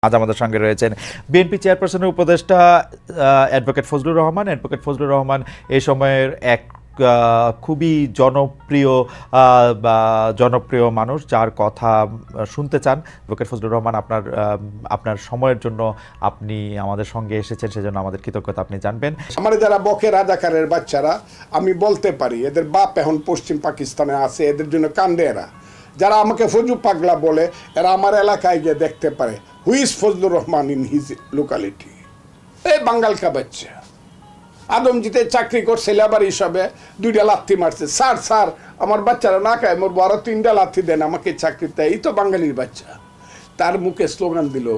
আজ আমাদের সঙ্গে রয়েছেন বিএনপি চেয়ারপারসনের উপদেষ্টা অ্যাডভোকেট ফজলুর রহমান। অ্যাডভোকেট ফজলুর রহমান এই সময়ের এক খুবই জনপ্রিয় মানুষ, যার কথা শুনতে চান। অ্যাডভোকেট ফজলুর রহমান, আপনার সময়ের জন্য আপনি আমাদের সঙ্গে এসেছেন, সেজন্য আমাদের কৃতজ্ঞতা আপনি জানবেন। আমার যারা বকে রাজাকারের বাচ্চারা, আমি বলতে পারি এদের বাপ এখন পশ্চিম পাকিস্তানে আছে, এদের জন্য কান্দে এরা। যারা আমাকে ফজু পাগলা বলে, এরা আমার এলাকায় গিয়ে দেখতে পারে who is Fazlur Rahman in his locality. এই বাঙ্গাল কা বাচ্চা আদমজিতে চাকরি করছে লেবার হিসাবে, 2টা লাথি মারছে। স্যার আমার বাচ্চারা না খায়, মোর বড় 3টা লাথি দেন আমাকে চাকরিতে। এই তো বাঙালির বাচ্চা। তার মুখে স্লোগান দিল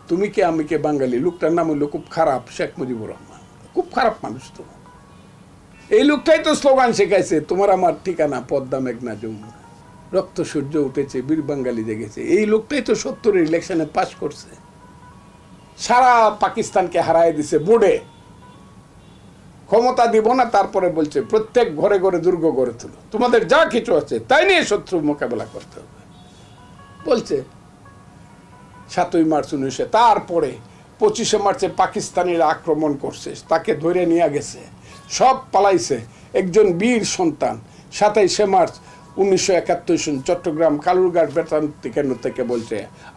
তুমি কে আমি কে বাঙালি। লোকটার নাম হইল খুব খারাপ, শেখ মুজিবুর রহমান। খুব খারাপ মানুষ তো। এই লোকটাই তো স্লোগান শেখাইছে তোমার আমার ঠিকানা পদ্মা মেঘনা যমুনা, রক্ত সূর্য উঠেছে বীর বাঙালি জেগেছে। এই লোকটাই তো 70-এর ইলেকশনে পাস করছে, সারা পাকিস্তানকে হারাই দিছে বোর্ডে। ক্ষমতা দিব না, তারপরে বলছে প্রত্যেক ঘরে ঘরে দুর্গ গড়ে তুলো, তোমাদের যা কিছু আছে তাই নিয়ে শত্রু মোকাবেলা করতে হবে বলছে। 7ই মার্চ 1900, তারপরে 25শে মার্চে পাকিস্তানিরা আক্রমণ করছে, তাকে ধরে নিয়ে গেছে, সব পালাইছে। একজন বীর সন্তান 27শে মার্চ 1971 চট্টগ্রাম কালুরঘাট বেতান্তি কেন্দ্র থেকে বলছে,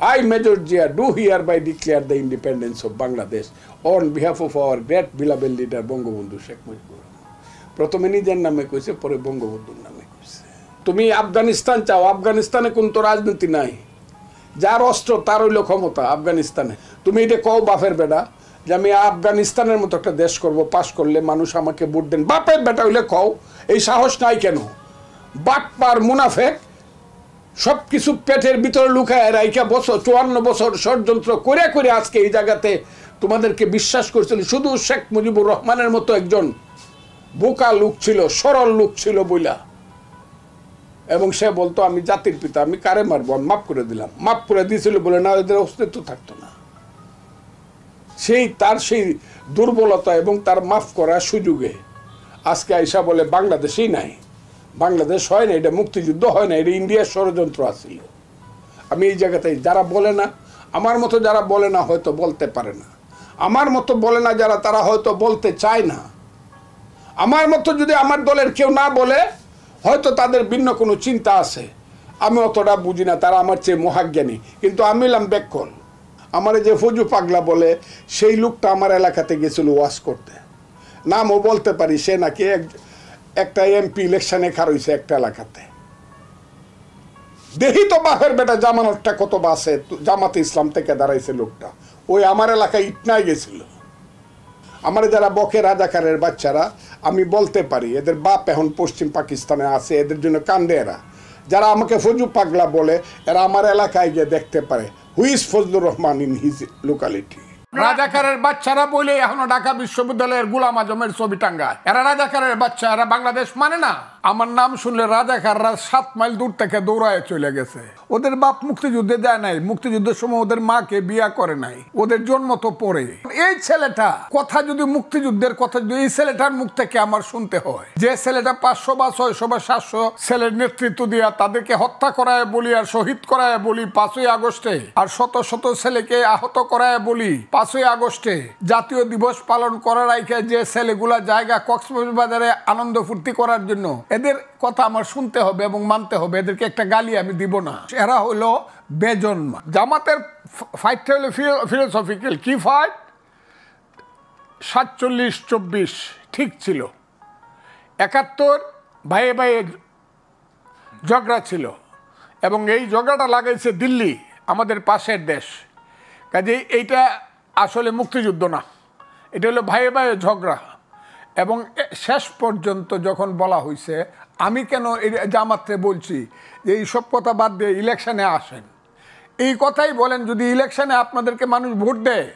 I major Zia do hereby declare the independence of Bangladesh on behalf of our great beloved leader Bangabandhu Sheikh Mujibur Rahman. প্রথমে নিজের নামে কইছে, পরে বঙ্গবন্ধুর নামে কইছে। তুমি আফগানিস্তান চাও, আফগানিস্তানে কোন তো রাজনীতি নাই, যার অস্ত্র তার হইল ক্ষমতা আফগানিস্তানে। তুমি এটা কও বাপের বেটা যে আমি আফগানিস্তানের মতো একটা দেশ করব, পাশ করলে মানুষ আমাকে ভোট দেন। বাপের বেটা হইলে কও, এই সাহস নাই কেন? বাটপার মুনাফেক সব কিছু পেটের ভিতরে লুকায় রাইকা 54 বছর ষড়যন্ত্র করে করে আজকে এই জায়গাতে তোমাদেরকে বিশ্বাস করছিল। শুধু শেখ মুজিবুর রহমানের মতো একজন বোকা লোক ছিল, সরল লোক ছিল বইলা, এবং সে বলতো আমি জাতির পিতা, আমি কারে মারবো, আমি মাফ করে দিলাম। মাফ করে দিয়েছিল বলে না এদের অস্তিত্ব থাকতো না। সেই দুর্বলতা এবং তার মাফ করার সুযোগে আজকে আইসা বলে বাংলাদেশেই নাই, বাংলাদেশ হয় না, এটা মুক্তিযুদ্ধ হয় না, এটা ইন্ডিয়ার ষড়যন্ত্র আছিল। আমি এই জায়গাতে যারা বলে না, আমার মতো যারা বলে না হয়তো বলতে পারে না, আমার মতো বলে না যারা, তারা হয়তো বলতে চায় না। আমার মতো যদি আমার দলের কেউ না বলে, হয়তো তাদের ভিন্ন কোনো চিন্তা আছে, আমি অতটা বুঝি না, তারা আমার চেয়ে মহাজ্ঞানী। কিন্তু আমি এলাম বেক্ষণ। আমার যে ফজু পাগলা বলে, সেই লোকটা আমার এলাকাতে গেছিল ওয়াশ করতে, নামও বলতে পারি। সে নাকি একটা এমপি ইলেকশনে খারইছে একটা এলাকাতে। দেখি তো বাপের বেটা জামানতটা কত বাসে, জামাতে ইসলাম থেকে দাঁড়াইছে লোকটা, ওই আমার এলাকায় ইটনায় গেছিল। আমার যারা বকে রাজাকারের বাচ্চারা, আমি বলতে পারি এদের বাপ এখন পশ্চিম পাকিস্তানে আছে, এদের জন্য কান্দে এরা। যারা আমাকে ফজু পাগলা বলে, এরা আমার এলাকায় গিয়ে দেখতে পারে who is Fazlur Rahman in his locality. রাজাকারের বাচ্চারা বলে এখনো ঢাকা বিশ্ববিদ্যালয়ের গোলাম আজমের ছবি টাঙ্গায়। এরা রাজাকারের বাচ্চা, এরা বাংলাদেশ মানে না। আমার নাম শুনলে রাজাকাররা 7 মাইল দূর থেকে দৌড়ায় চলে গেছে। ওদের বাপ মুক্তিযুদ্ধে যায় নাই, মুক্তিযুদ্ধের সময় ওদের মাকে বিয়া করে নাই, ওদের জন্ম তো পরে। এই ছেলেটা কথা যদি মুক্তিযুদ্ধের কথা যদি এই ছেলেটার মুখ থেকে আমার শুনতে হয়, যে ছেলেটা 500 বা 600 বা 700 ছেলের নেতৃত্ব দিয়া তাদেরকে হত্যা করায় বলি আর শহীদ করায় বলি 5ই আগস্টে, আর শত শত ছেলেকে আহত করায় বলি 5ই আগস্টে, জাতীয় দিবস পালন করার আগে যে ছেলেগুলা জায়গা কক্সবাজারে আনন্দ ফুর্তি করার জন্য, এদের কথা আমার শুনতে হবে এবং মানতে হবে। এদেরকে একটা গালি আমি দিব না। এরা হলো বেজন্মা। জামাতের ফাইটটা হলো ফিলোসফিক্যাল। কি ফাইট? 47-24 ঠিক ছিল। 71 ভাইয়ে ভাইয়ে ঝগড়া ছিল, এবং এই ঝগড়াটা লাগাইছে দিল্লি, আমাদের পাশের দেশ। কাজে এইটা আসলে মুক্তিযুদ্ধ না, এটা হলো ভাইয়ে ভাইয়ে ঝগড়া। এবং শেষ পর্যন্ত যখন বলা হয়েছে, আমি কেন জামাতরে বলছি যে এইসব কথা বাদ দিয়ে ইলেকশনে আসেন, এই কথাই বলেন। যদি ইলেকশনে আপনাদেরকে মানুষ ভোট দেয়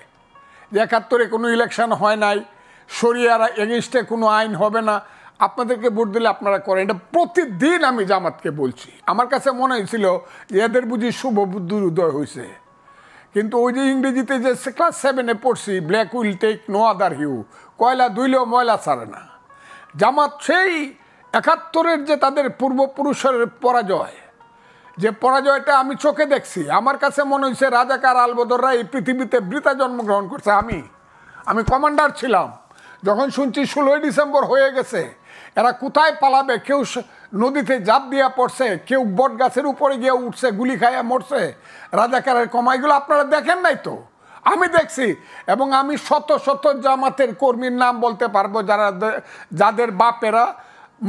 যে 71-এ কোনো ইলেকশন হয় নাই, শরিয়ার এগেনস্টে কোনো আইন হবে না, আপনাদেরকে ভোট দিলে আপনারা করেন। এটা প্রতিদিন আমি জামাতকে বলছি। আমার কাছে মনে হয়েছিল যে এদের বুঝি শুভ বুদ্ধির উদয় হয়েছে। কিন্তু ওই যে ইংরেজিতে যে ক্লাস 7-এ পড়ছি, black will take no other hue, কয়লা দুইলেও ময়লা ছাড়ে না। জামাত সেই 71-এর যে তাদের পূর্বপুরুষের পরাজয়, যে পরাজয়টা আমি চোখে দেখছি। আমার কাছে মনে হয়েছে রাজাকার আলবদররা এই পৃথিবীতে বৃথা জন্মগ্রহণ করছে। আমি কমান্ডার ছিলাম। যখন শুনছি 16ই ডিসেম্বর হয়ে গেছে, এরা কোথায় পালাবে, কেউ নদীতে জাপ দিয়া পড়ছে, কেউ বট গাছের উপরে গিয়ে উঠছে, গুলি খাইয়া মরছে, রাজাকারের কমাইগুলো আপনারা দেখেন নাই তো? আমি দেখছি। এবং আমি শত শত জামাতের কর্মীর নাম বলতে পারবো যাদের বাপেরা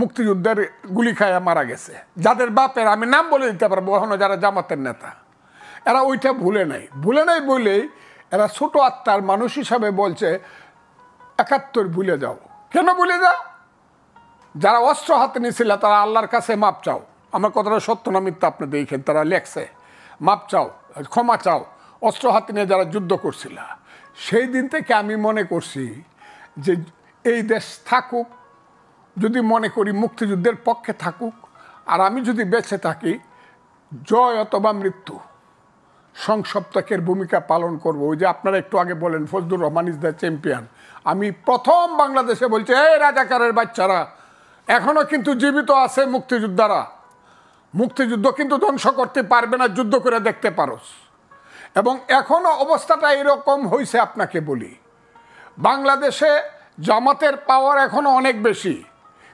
মুক্তিযুদ্ধের গুলি খাইয়া মারা গেছে, যাদের বাপের আমি নাম বলে দিতে পারবো এখনো, যারা জামাতের নেতা। এরা ওইটা ভুলে নাই বলেই এরা ছোট আত্মার মানুষ হিসাবে বলছে 71 ভুলে যাও। কেন ভুলে যাও? যারা অস্ত্র হাতে নিয়েছিল তারা আল্লাহর কাছে মাপ চাও। আমার কথাটা সত্য না মিথ্যা আপনি দেখেন, তারা লেখছে মাপ চাও, ক্ষমা চাও। অস্ত্র হাতে নিয়ে যারা যুদ্ধ করছিল, সেই দিন থেকে আমি মনে করছি যে এই দেশ থাকুক, যদি মনে করি মুক্তিযুদ্ধের পক্ষে থাকুক, আর আমি যদি বেঁচে থাকি জয় অথবা মৃত্যু সংসপ্তকের ভূমিকা পালন করব। ওই যে আপনারা একটু আগে বলেন Fazlur Rahman is the champion. আমি প্রথম বাংলাদেশে বলছি, এই রাজাকারের বাচ্চারা এখনো কিন্তু জীবিত আছে মুক্তিযোদ্ধারা। মুক্তিযুদ্ধ কিন্তু ধ্বংস করতে পারবে না, যুদ্ধ করে দেখতে পারোস। এবং এখনো অবস্থাটা এরকম হয়েছে। আপনাকে বলি, বাংলাদেশে জামাতের পাওয়ার এখনো অনেক বেশি,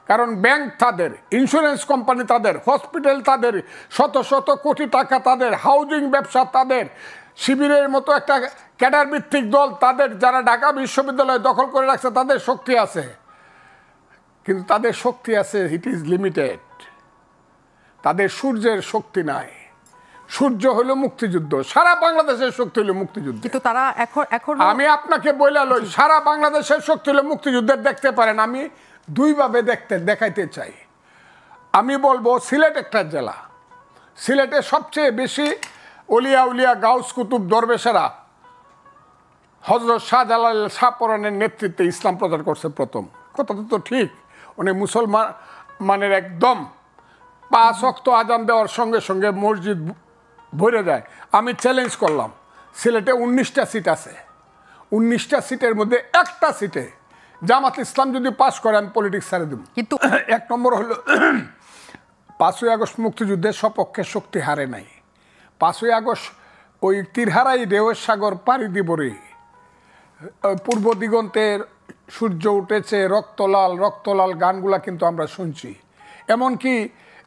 কারণ ব্যাংক তাদের, ইন্স্যুরেন্স কোম্পানি তাদের, হসপিটাল তাদের, শত শত কোটি টাকা তাদের, হাউজিং ব্যবসা তাদের, শিবিরের মতো একটা ক্যাডার ভিত্তিক দল তাদের, যারা ঢাকা বিশ্ববিদ্যালয় দখল করে রাখছে, তাদের শক্তি আছে। কিন্তু তাদের শক্তি আছে, ইট ইজ লিমিটেড। তাদের সূর্যের শক্তি নাই। সূর্য হলো মুক্তিযুদ্ধ, সারা বাংলাদেশের শক্তি হলো মুক্তিযুদ্ধ। কিন্তু তারা এখন আমি আপনাকে বলে লই, সারা বাংলাদেশের শক্তি হলো মুক্তিযুদ্ধের। দেখতে পারেন, আমি দুইভাবে দেখাইতে চাই। আমি বলবো সিলেট একটা জেলা, সিলেটে সবচেয়ে বেশি অলিয়া উলিয়া গাউস কুতুব দরবেশেরা হযরত শাহজালাল শাহপরানের নেতৃত্বে ইসলাম প্রচার করছে প্রথম। কথাটা তো ঠিক। উনি মুসলমানের একদম 5 ওয়াক্ত আজান দেওয়ার সঙ্গে সঙ্গে মসজিদ ভরে যায়। আমি চ্যালেঞ্জ করলাম, সিলেটে 19টা সিট আছে, 19টা সিটের মধ্যে একটা সিটে জামাত ইসলাম যদি পাস করে আমি পলিটিক্স ছাড়ে দেব। কিন্তু 1 নম্বর হলো 5ই আগস্ট মুক্তিযুদ্ধের সপক্ষে শক্তি হারে নাই। 5ই আগস্ট ওই তীরহারাই ঢেউয়ের সাগর পাড়ি দিবরে পূর্ব দিগন্তের সূর্য উঠেছে, রক্তলাল রক্তলাল গানগুলা কিন্তু আমরা শুনছি। এমনকি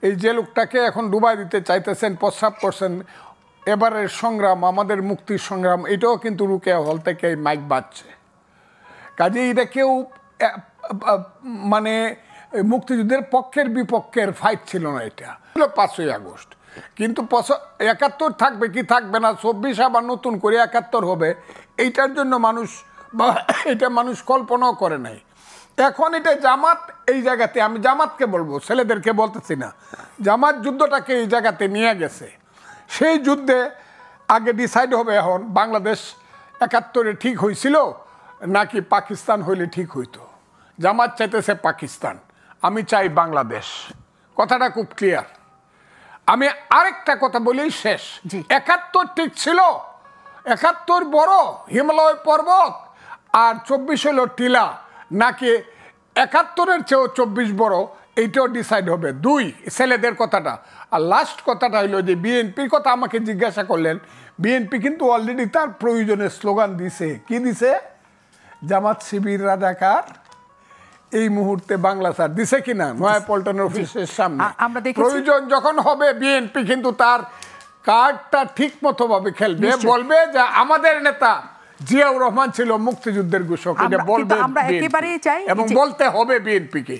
এই যে লোকটাকে এখন ডুবাই দিতে চাইতেছেন, প্রস্রাব করছেন, এবারের সংগ্রাম, আমাদের মুক্তির সংগ্রাম, এটাও কিন্তু রুকেয়া হল থেকে মাইক বাজছে। কাজে এটা কেউ মানে মুক্তিযুদ্ধের পক্ষের বিপক্ষের ফাইট ছিল না, এটা হলো 5ই আগস্ট। কিন্তু 71 থাকবে কি থাকবে না, 24 আবার নতুন করে 71 হবে, এইটার জন্য মানুষ কল্পনাও করে নাই। এখন এটা জামাত এই জায়গাতে, আমি জামাতকে বলবো, ছেলেদেরকে বলতেছি না, জামাত যুদ্ধটাকে এই জায়গাতে নিয়ে গেছে। সেই যুদ্ধে আগে ডিসাইড হবে এখন বাংলাদেশ 71-এ ঠিক হয়েছিল নাকি পাকিস্তান হইলে ঠিক হইতো। জামাত চাইতেছে পাকিস্তান, আমি চাই বাংলাদেশ। কথাটা খুব ক্লিয়ার। আমি আরেকটা কথা বলেই শেষ। 71 ঠিক ছিল, 71 বড় হিমালয় পর্বত আর 24 হলো টিলা, নাকি 71-এর চেয়েও 24 বড়, এইটাও ডিসাইড হবে। 2 ছেলেদের কথাটা। আর লাস্ট কথাটা হলো যে বিএনপির কথা আমাকে জিজ্ঞাসা করলেন, বিএনপি কিন্তু অলরেডি তার প্রয়োজনের স্লোগান দিছে। কি দিছে? জামাত শিবির রাজাকার এই মুহূর্তে বাংলা ছাড় দিছে কিনা নয়াপল্টনের অফিসের সামনে। প্রয়োজন যখন হবে বিএনপি কিন্তু তার কার্ডটা ঠিক মতো ভাবে খেলবে, বলবে যে আমাদের নেতা জিয়াউর রহমান ছিল মুক্তিযুদ্ধের ঘোষক, এটা বলবে এবং বলতে হবে বিএনপিকে।